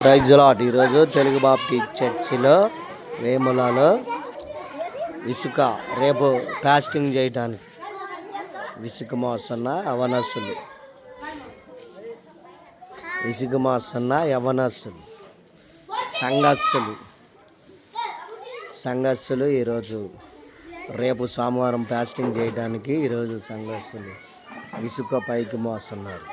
Praise lot. ఈరోజు Telugu Baptist చర్చిలో వేములలో ఇసుక రేపు ఫాస్టింగ్ చేయడానికి ఇసుక మోస్తున్న యవనస్తులు సంఘస్థులు ఈరోజు రేపు సోమవారం ఫాస్టింగ్ చేయడానికి ఈరోజు సంఘస్థులు ఇసుక పైకి మోస్తున్నారు.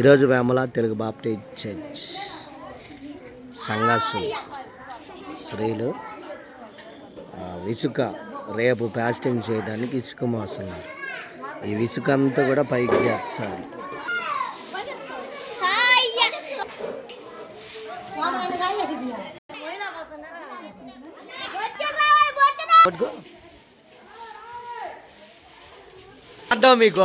ఈరోజు వేముల తెలుగు బాప్టిస్ట్ చర్చ్ సంఘస్థులు స్త్రీలు ఇసుక రేపు ఫాస్టింగ్ చేయడానికి ఇసుక మోస్తున్నారు. ఈ ఇసుక అంతా కూడా పైకి చేర్చాలి. అడ్డా మీకు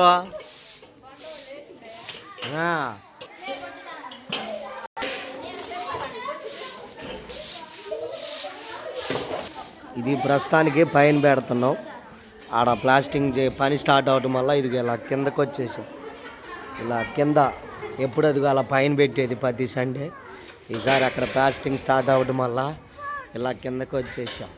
ఇది ప్రస్తుతానికి పైన పెడుతున్నాం. ఆడ ప్లాస్టింగ్ పని స్టార్ట్ అవడం వల్ల ఇది ఇలా కిందకు వచ్చేసాం. ఇలా కింద ఎప్పుడు అది అలా పైన పెట్టేది ప్రతి సండే. ఈసారి అక్కడ ప్లాస్టింగ్ స్టార్ట్ అవ్వడం వల్ల ఇలా కిందకు వచ్చేసాం.